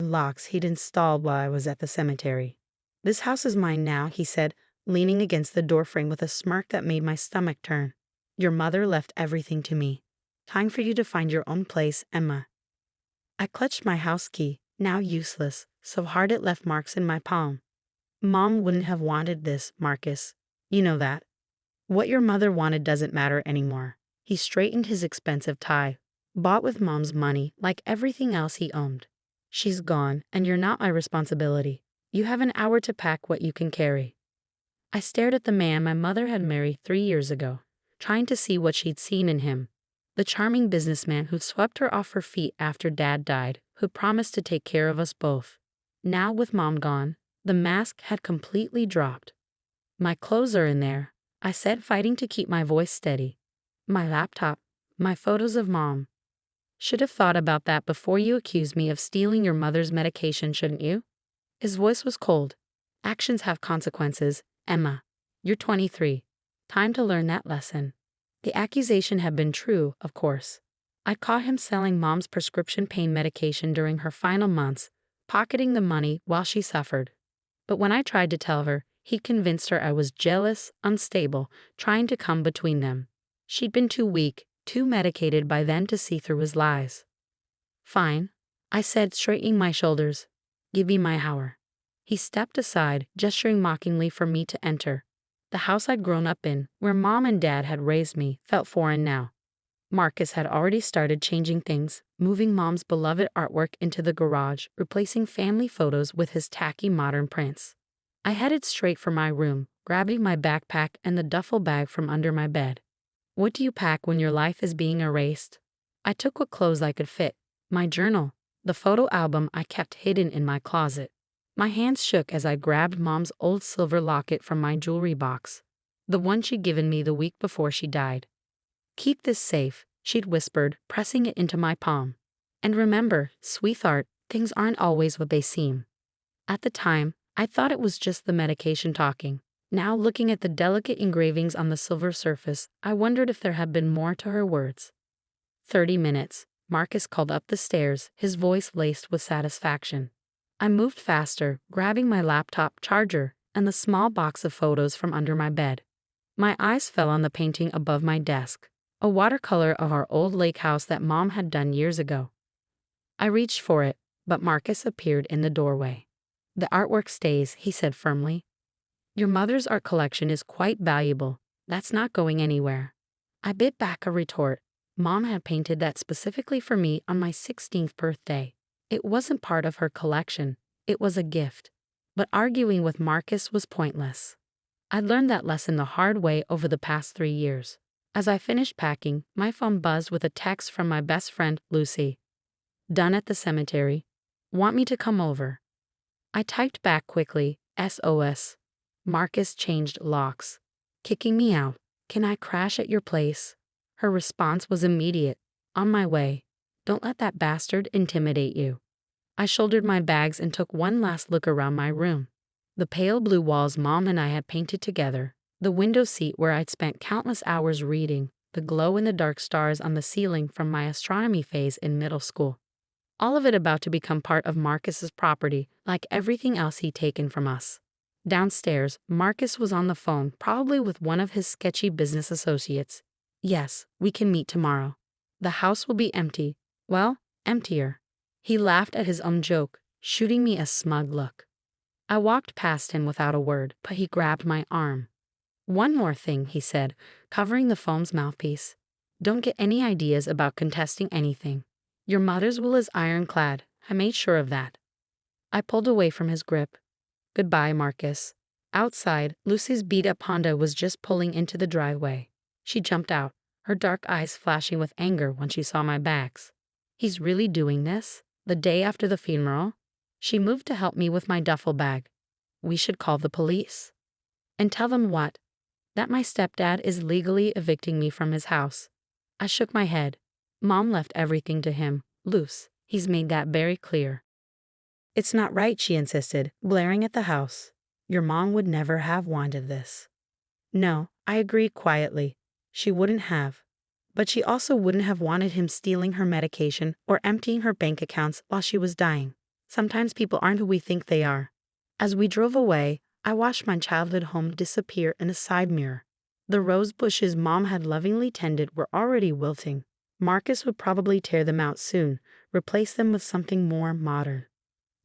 locks he'd installed while I was at the cemetery. "This house is mine now," he said, leaning against the doorframe with a smirk that made my stomach turn. "Your mother left everything to me. Time for you to find your own place, Emma." I clutched my house key, now useless, so hard it left marks in my palm. "Mom wouldn't have wanted this, Marcus. You know that. What your mother wanted doesn't matter anymore." He straightened his expensive tie, bought with Mom's money like everything else he owned. "She's gone, and you're not my responsibility. You have an hour to pack what you can carry." I stared at the man my mother had married 3 years ago, trying to see what she'd seen in him. The charming businessman who'd swept her off her feet after Dad died, who'd promised to take care of us both. Now, with Mom gone, the mask had completely dropped. "My clothes are in there," I said, fighting to keep my voice steady. "My laptop, my photos of Mom." "Should have thought about that before you accused me of stealing your mother's medication, shouldn't you?" His voice was cold. "Actions have consequences, Emma. You're 23. Time to learn that lesson." The accusation had been true, of course. I'd caught him selling Mom's prescription pain medication during her final months, pocketing the money while she suffered. But when I tried to tell her, he'd convinced her I was jealous, unstable, trying to come between them. She'd been too weak, too medicated by then to see through his lies. "Fine," I said, straightening my shoulders. "Give me my hour." He stepped aside, gesturing mockingly for me to enter. The house I'd grown up in, where Mom and Dad had raised me, felt foreign now. Marcus had already started changing things, moving Mom's beloved artwork into the garage, replacing family photos with his tacky modern prints. I headed straight for my room, grabbing my backpack and the duffel bag from under my bed. What do you pack when your life is being erased? I took what clothes I could fit, my journal, the photo album I kept hidden in my closet. My hands shook as I grabbed Mom's old silver locket from my jewelry box, the one she'd given me the week before she died. "Keep this safe," she'd whispered, pressing it into my palm. "And remember, sweetheart, things aren't always what they seem." At the time, I thought it was just the medication talking. Now, looking at the delicate engravings on the silver surface, I wondered if there had been more to her words. 30 minutes, Marcus called up the stairs, his voice laced with satisfaction. I moved faster, grabbing my laptop charger and the small box of photos from under my bed. My eyes fell on the painting above my desk, a watercolor of our old lake house that Mom had done years ago. I reached for it, but Marcus appeared in the doorway. "The artwork stays," he said firmly. "Your mother's art collection is quite valuable. That's not going anywhere." I bit back a retort. Mom had painted that specifically for me on my 16th birthday. It wasn't part of her collection. It was a gift. But arguing with Marcus was pointless. I'd learned that lesson the hard way over the past 3 years. As I finished packing, my phone buzzed with a text from my best friend, Lucy. "Done at the cemetery. Want me to come over?" I typed back quickly, SOS. Marcus changed locks. "Kicking me out. Can I crash at your place?" Her response was immediate. "On my way. Don't let that bastard intimidate you." I shouldered my bags and took one last look around my room. The pale blue walls Mom and I had painted together, the window seat where I'd spent countless hours reading, the glow-in-the-dark stars on the ceiling from my astronomy phase in middle school. All of it about to become part of Marcus's property, like everything else he'd taken from us. Downstairs, Marcus was on the phone, probably with one of his sketchy business associates. "Yes, we can meet tomorrow. The house will be empty. Well, emptier." He laughed at his own joke, shooting me a smug look. I walked past him without a word, but he grabbed my arm. "One more thing," he said, covering the phone's mouthpiece. "Don't get any ideas about contesting anything. Your mother's will is ironclad. I made sure of that." I pulled away from his grip. "Goodbye, Marcus." Outside, Lucy's beat-up Honda was just pulling into the driveway. She jumped out, her dark eyes flashing with anger when she saw my bags. "He's really doing this? The day after the funeral?" She moved to help me with my duffel bag. "We should call the police." "And tell them what?" "That my stepdad is legally evicting me from his house." I shook my head. "Mom left everything to him, Luce. He's made that very clear." "It's not right," she insisted, glaring at the house. "Your mom would never have wanted this." "No," I agreed quietly. "She wouldn't have. But she also wouldn't have wanted him stealing her medication or emptying her bank accounts while she was dying. Sometimes people aren't who we think they are. As we drove away, I watched my childhood home disappear in a side mirror. The rose bushes Mom had lovingly tended were already wilting. Marcus would probably tear them out soon, replace them with something more modern.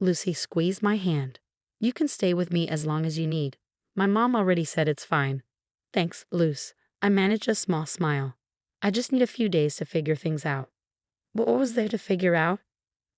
Lucy squeezed my hand. You can stay with me as long as you need. My mom already said it's fine. Thanks, Luce. I managed a small smile. I just need a few days to figure things out. But what was there to figure out?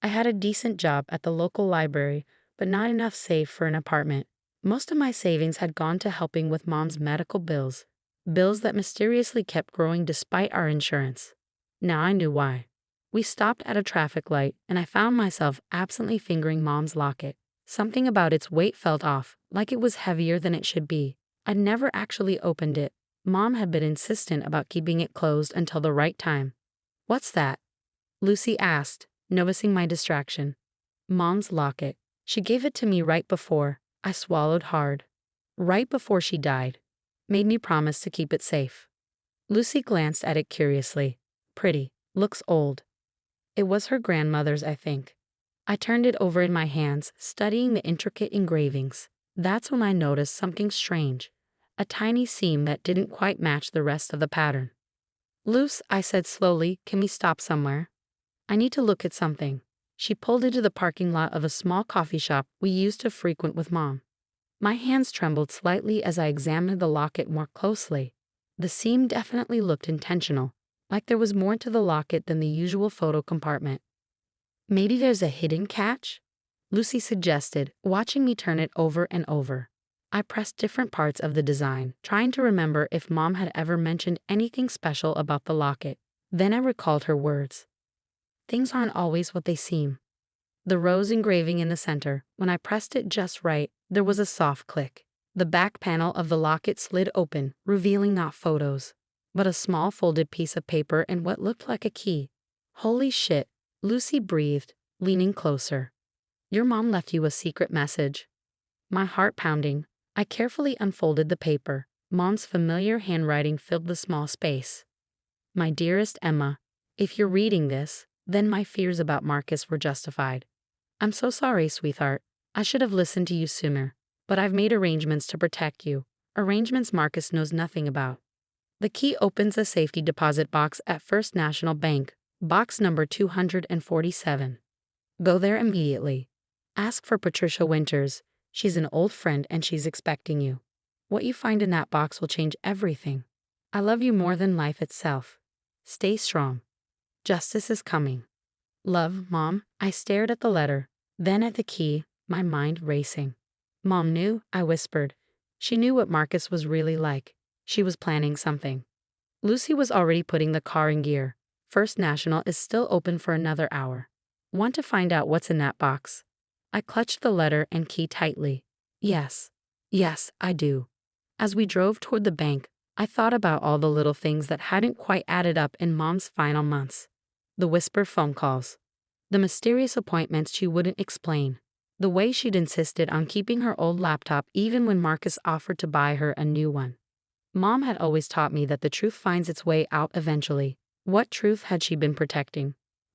I had a decent job at the local library, but not enough saved for an apartment. Most of my savings had gone to helping with Mom's medical bills, bills that mysteriously kept growing despite our insurance. Now I knew why. We stopped at a traffic light, and I found myself absently fingering Mom's locket. Something about its weight felt off, like it was heavier than it should be. I'd never actually opened it. Mom had been insistent about keeping it closed until the right time. What's that? Lucy asked, noticing my distraction. Mom's locket. She gave it to me right before. I swallowed hard. Right before she died. Made me promise to keep it safe. Lucy glanced at it curiously. Pretty. Looks old. It was her grandmother's, I think. I turned it over in my hands, studying the intricate engravings. That's when I noticed something strange. A tiny seam that didn't quite match the rest of the pattern. Luce, I said slowly, can we stop somewhere? I need to look at something. She pulled into the parking lot of a small coffee shop we used to frequent with Mom. My hands trembled slightly as I examined the locket more closely. The seam definitely looked intentional, like there was more to the locket than the usual photo compartment. Maybe there's a hidden catch? Lucy suggested, watching me turn it over and over. I pressed different parts of the design, trying to remember if Mom had ever mentioned anything special about the locket. Then I recalled her words. Things aren't always what they seem. The rose engraving in the center, when I pressed it just right, there was a soft click. The back panel of the locket slid open, revealing not photos, but a small folded piece of paper and what looked like a key. Holy shit, Lucy breathed, leaning closer. Your mom left you a secret message. My heart pounding, I carefully unfolded the paper. Mom's familiar handwriting filled the small space. My dearest Emma, if you're reading this, then my fears about Marcus were justified. I'm so sorry, sweetheart. I should have listened to you sooner, but I've made arrangements to protect you, arrangements Marcus knows nothing about. The key opens a safety deposit box at First National Bank, box number 247. Go there immediately. Ask for Patricia Winters. She's an old friend and she's expecting you. What you find in that box will change everything. I love you more than life itself. Stay strong. Justice is coming. Love, Mom. I stared at the letter, then at the key, my mind racing. Mom knew, I whispered. She knew what Marcus was really like. She was planning something. Lucy was already putting the car in gear. First National is still open for another hour. Want to find out what's in that box? I clutched the letter and key tightly. Yes, I do. As we drove toward the bank, I thought about all the little things that hadn't quite added up in Mom's final months. The whispered phone calls. The mysterious appointments she wouldn't explain. The way she'd insisted on keeping her old laptop even when Marcus offered to buy her a new one. Mom had always taught me that the truth finds its way out eventually. What truth had she been protecting?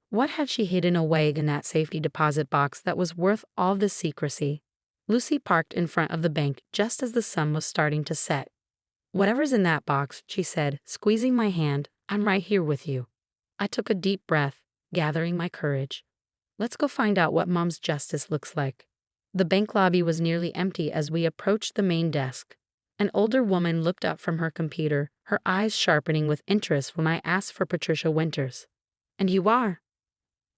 What had she hidden away in that safety deposit box that was worth all this secrecy? Lucy parked in front of the bank just as the sun was starting to set. Whatever's in that box, she said, squeezing my hand, I'm right here with you. I took a deep breath, gathering my courage. Let's go find out what Mom's justice looks like. The bank lobby was nearly empty as we approached the main desk. An older woman looked up from her computer, her eyes sharpening with interest when I asked for Patricia Winters. And you are?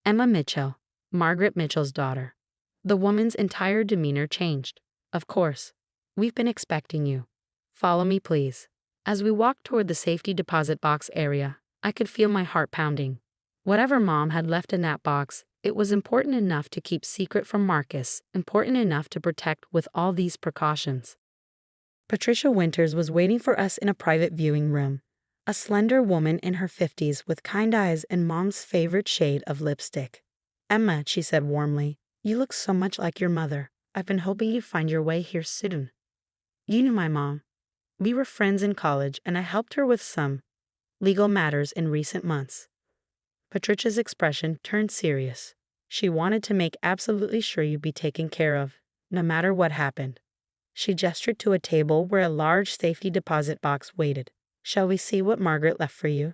Emma Mitchell, Margaret Mitchell's daughter. The woman's entire demeanor changed. Of course. We've been expecting you. Follow me, please. As we walked toward the safety deposit box area, I could feel my heart pounding. Whatever Mom had left in that box, it was important enough to keep secret from Marcus, important enough to protect with all these precautions. Patricia Winters was waiting for us in a private viewing room. A slender woman in her 50s with kind eyes and Mom's favorite shade of lipstick. Emma, she said warmly, you look so much like your mother. I've been hoping you'd find your way here soon. You knew my mom. We were friends in college and I helped her with some legal matters in recent months. Patricia's expression turned serious. She wanted to make absolutely sure you'd be taken care of, no matter what happened. She gestured to a table where a large safety deposit box waited. Shall we see what Margaret left for you?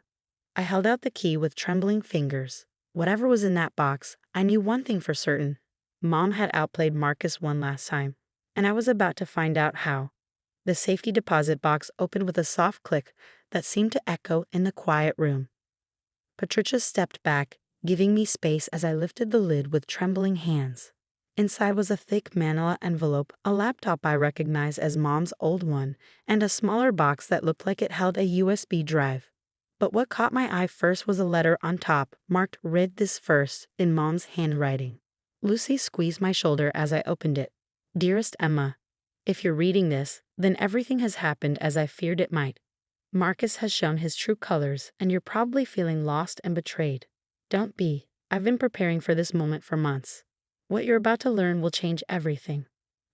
I held out the key with trembling fingers. Whatever was in that box, I knew one thing for certain. Mom had outplayed Marcus one last time, and I was about to find out how. The safety deposit box opened with a soft click that seemed to echo in the quiet room. Patricia stepped back, giving me space as I lifted the lid with trembling hands. Inside was a thick manila envelope, a laptop I recognized as Mom's old one, and a smaller box that looked like it held a USB drive. But what caught my eye first was a letter on top, marked "Read this first" in Mom's handwriting. Lucy squeezed my shoulder as I opened it. Dearest Emma, if you're reading this, then everything has happened as I feared it might. Marcus has shown his true colors, and you're probably feeling lost and betrayed. Don't be. I've been preparing for this moment for months. What you're about to learn will change everything.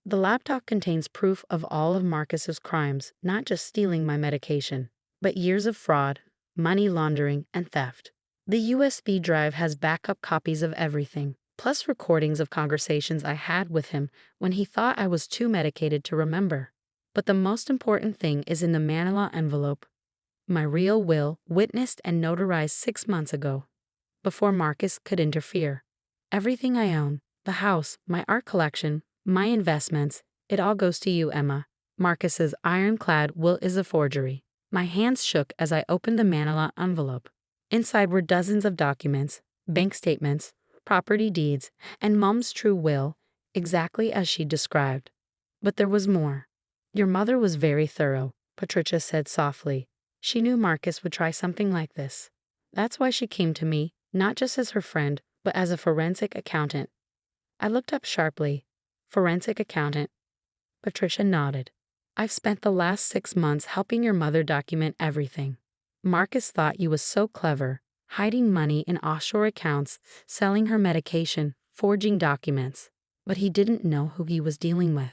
The laptop contains proof of all of Marcus's crimes, not just stealing my medication, but years of fraud, money laundering, and theft. The USB drive has backup copies of everything, plus recordings of conversations I had with him when he thought I was too medicated to remember. But the most important thing is in the manila envelope. My real will, witnessed and notarized 6 months ago, before Marcus could interfere. Everything I own, the house, my art collection, my investments, it all goes to you, Emma. Marcus's ironclad will is a forgery. My hands shook as I opened the manila envelope. Inside were dozens of documents, bank statements, property deeds, and Mom's true will, exactly as she described. But there was more. Your mother was very thorough, Patricia said softly. She knew Marcus would try something like this. That's why she came to me, not just as her friend, but as a forensic accountant. I looked up sharply. Forensic accountant. Patricia nodded. I've spent the last 6 months helping your mother document everything. Marcus thought you was so clever, hiding money in offshore accounts, selling her medication, forging documents. But he didn't know who he was dealing with.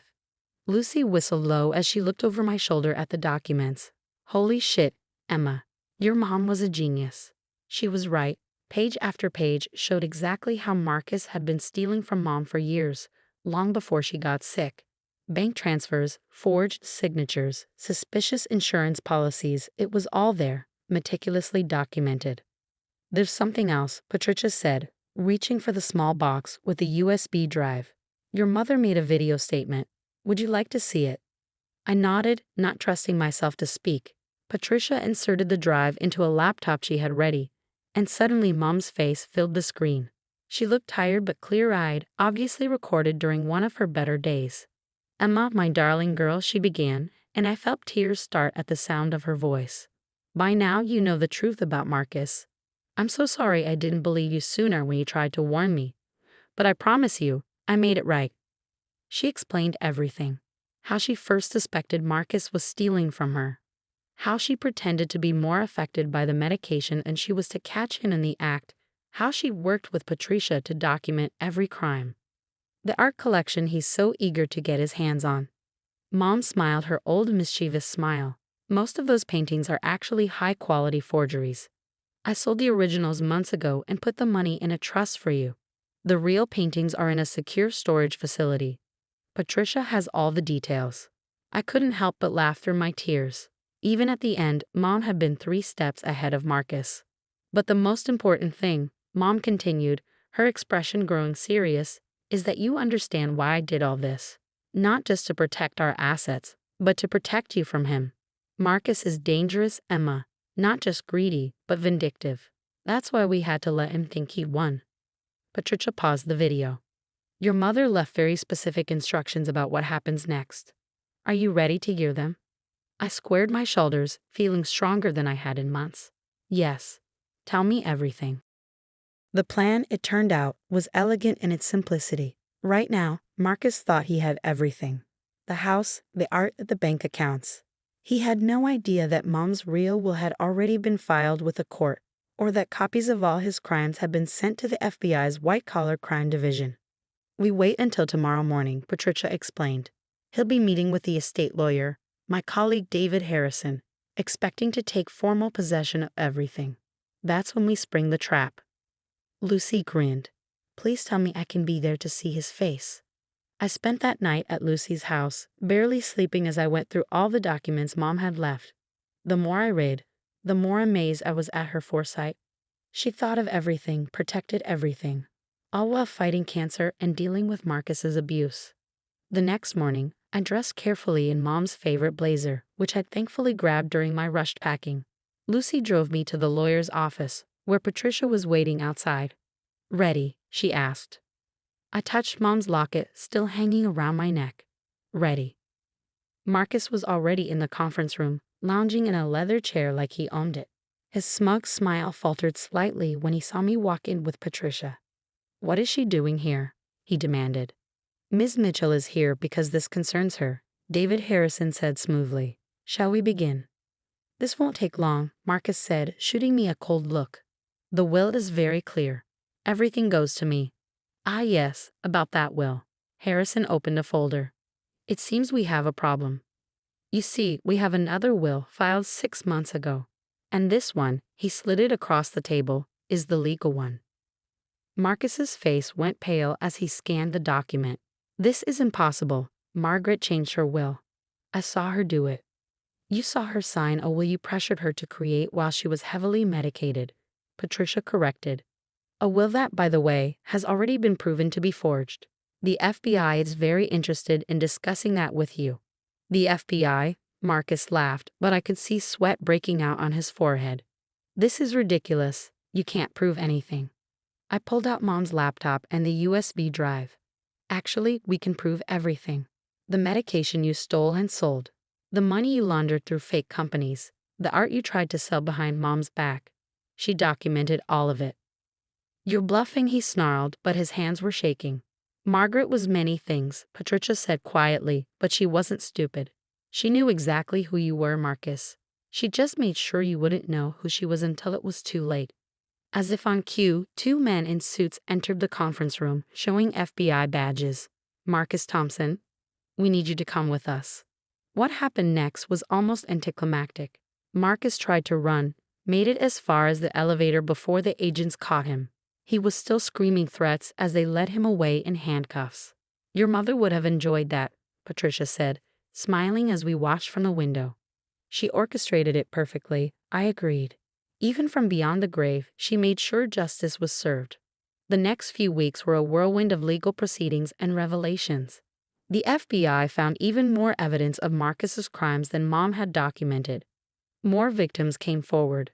Lucy whistled low as she looked over my shoulder at the documents. Holy shit, Emma. Your mom was a genius. She was right. Page after page showed exactly how Marcus had been stealing from Mom for years, long before she got sick. Bank transfers, forged signatures, suspicious insurance policies, it was all there, meticulously documented. There's something else, Patricia said, reaching for the small box with the USB drive. Your mother made a video statement. Would you like to see it? I nodded, not trusting myself to speak. Patricia inserted the drive into a laptop she had ready, and suddenly Mom's face filled the screen. She looked tired but clear-eyed, obviously recorded during one of her better days. Emma, my darling girl, she began, and I felt tears start at the sound of her voice. By now you know the truth about Marcus. I'm so sorry I didn't believe you sooner when you tried to warn me. But I promise you, I made it right. She explained everything. How she first suspected Marcus was stealing from her. How she pretended to be more affected by the medication and she was to catch him in the act. How she worked with Patricia to document every crime. The art collection he's so eager to get his hands on. Mom smiled her old mischievous smile. Most of those paintings are actually high-quality forgeries. I sold the originals months ago and put the money in a trust for you. The real paintings are in a secure storage facility. Patricia has all the details. I couldn't help but laugh through my tears. Even at the end, Mom had been 3 steps ahead of Marcus. But the most important thing, Mom continued, her expression growing serious, is that you understand why I did all this. Not just to protect our assets, but to protect you from him. Marcus is dangerous, Emma. Not just greedy, but vindictive. That's why we had to let him think he won. Patricia paused the video. Your mother left very specific instructions about what happens next. Are you ready to hear them? I squared my shoulders, feeling stronger than I had in months. Yes. Tell me everything. The plan, it turned out, was elegant in its simplicity. Right now, Marcus thought he had everything. The house, the art, the bank accounts. He had no idea that Mom's real will had already been filed with the court, or that copies of all his crimes had been sent to the FBI's white-collar crime division. We wait until tomorrow morning, Patricia explained. He'll be meeting with the estate lawyer, my colleague David Harrison, expecting to take formal possession of everything. That's when we spring the trap. Lucy grinned. Please tell me I can be there to see his face. I spent that night at Lucy's house, barely sleeping as I went through all the documents Mom had left. The more I read, the more amazed I was at her foresight. She thought of everything, protected everything, all while fighting cancer and dealing with Marcus's abuse. The next morning, I dressed carefully in Mom's favorite blazer, which I'd thankfully grabbed during my rushed packing. Lucy drove me to the lawyer's office, where Patricia was waiting outside. "Ready?" she asked. I touched Mom's locket, still hanging around my neck. "Ready." Marcus was already in the conference room, lounging in a leather chair like he owned it. His smug smile faltered slightly when he saw me walk in with Patricia. "What is she doing here?" he demanded. "Ms. Mitchell is here because this concerns her," David Harrison said smoothly. "Shall we begin?" "This won't take long," Marcus said, shooting me a cold look. "The will is very clear. Everything goes to me." "Ah yes, about that will." Harrison opened a folder. "It seems we have a problem. You see, we have another will filed 6 months ago. And this one," he slid it across the table, "is the legal one." Marcus's face went pale as he scanned the document. "This is impossible. Margaret changed her will. I saw her do it." "You saw her sign a will you pressured her to create while she was heavily medicated," Patricia corrected. "A will that, by the way, has already been proven to be forged. The FBI is very interested in discussing that with you." "The FBI?" Marcus laughed, but I could see sweat breaking out on his forehead. "This is ridiculous. You can't prove anything." I pulled out Mom's laptop and the USB drive. "Actually, we can prove everything. The medication you stole and sold. The money you laundered through fake companies. The art you tried to sell behind Mom's back. She documented all of it." "You're bluffing," he snarled, but his hands were shaking. "Margaret was many things," Patricia said quietly, "but she wasn't stupid. She knew exactly who you were, Marcus. She just made sure you wouldn't know who she was until it was too late." As if on cue, 2 men in suits entered the conference room, showing FBI badges. "Marcus Thompson, we need you to come with us." What happened next was almost anticlimactic. Marcus tried to run, made it as far as the elevator before the agents caught him. He was still screaming threats as they led him away in handcuffs. "Your mother would have enjoyed that," Patricia said, smiling as we watched from the window. "She orchestrated it perfectly," I agreed. Even from beyond the grave, she made sure justice was served. The next few weeks were a whirlwind of legal proceedings and revelations. The FBI found even more evidence of Marcus's crimes than Mom had documented. More victims came forward.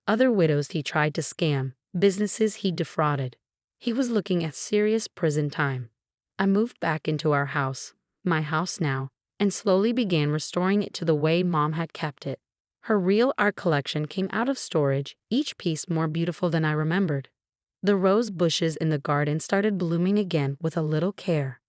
Other widows he tried to scam, businesses he defrauded. He was looking at serious prison time. I moved back into our house, my house now, and slowly began restoring it to the way Mom had kept it. Her real art collection came out of storage, each piece more beautiful than I remembered. The rose bushes in the garden started blooming again with a little care.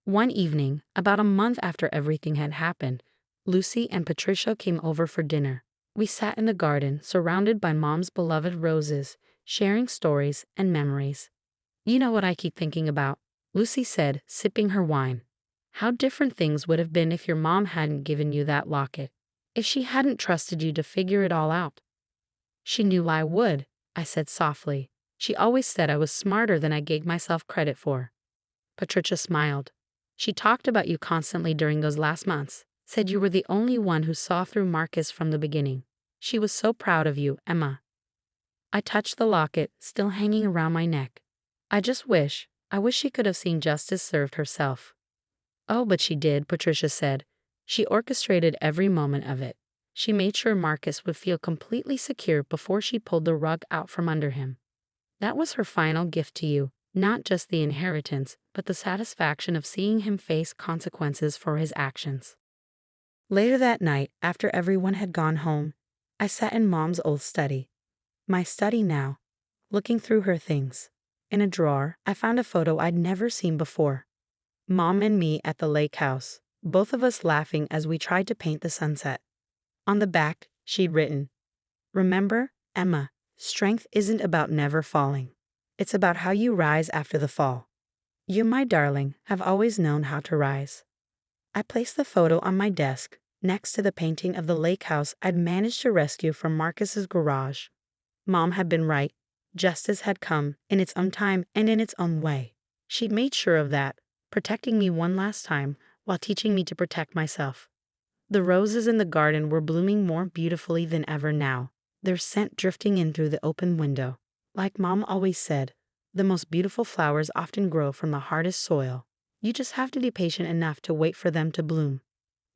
One evening, about a month after everything had happened, Lucy and Patricia came over for dinner. We sat in the garden, surrounded by Mom's beloved roses, sharing stories and memories. "You know what I keep thinking about," Lucy said, sipping her wine. "How different things would have been if your mom hadn't given you that locket. If she hadn't trusted you to figure it all out." "She knew I would," I said softly. "She always said I was smarter than I gave myself credit for." Patricia smiled. "She talked about you constantly during those last months, said you were the only one who saw through Marcus from the beginning. She was so proud of you, Emma." I touched the locket, still hanging around my neck. I wish she could have seen justice served herself." "Oh, but she did," Patricia said. "She orchestrated every moment of it. She made sure Marcus would feel completely secure before she pulled the rug out from under him. That was her final gift to you, not just the inheritance, but the satisfaction of seeing him face consequences for his actions." Later that night, after everyone had gone home, I sat in Mom's old study. My study now, looking through her things. In a drawer, I found a photo I'd never seen before. Mom and me at the lake house, both of us laughing as we tried to paint the sunset. On the back, she'd written, "Remember, Emma, strength isn't about never falling. It's about how you rise after the fall. You, my darling, have always known how to rise." I placed the photo on my desk, next to the painting of the lake house I'd managed to rescue from Marcus's garage. Mom had been right. Justice had come in its own time and in its own way. She'd made sure of that, protecting me one last time while teaching me to protect myself. The roses in the garden were blooming more beautifully than ever now, their scent drifting in through the open window. Like Mom always said, the most beautiful flowers often grow from the hardest soil. You just have to be patient enough to wait for them to bloom.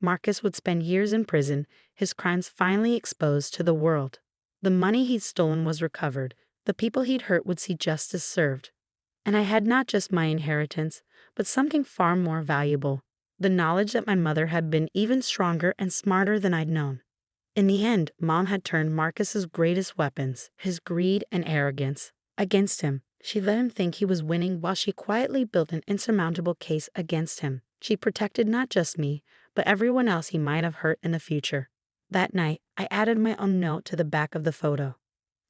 Marcus would spend years in prison, his crimes finally exposed to the world. The money he'd stolen was recovered. The people he'd hurt would see justice served. And I had not just my inheritance, but something far more valuable, the knowledge that my mother had been even stronger and smarter than I'd known. In the end, Mom had turned Marcus's greatest weapons, his greed and arrogance, against him. She let him think he was winning while she quietly built an insurmountable case against him. She protected not just me, but everyone else he might have hurt in the future. That night, I added my own note to the back of the photo.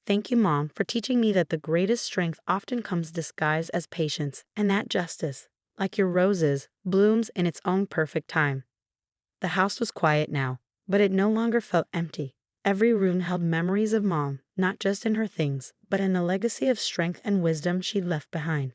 Thank you, Mom, for teaching me that the greatest strength often comes disguised as patience, and that justice, like your roses, blooms in its own perfect time. The house was quiet now, but it no longer felt empty. Every room held memories of Mom, not just in her things, but in the legacy of strength and wisdom she'd left behind.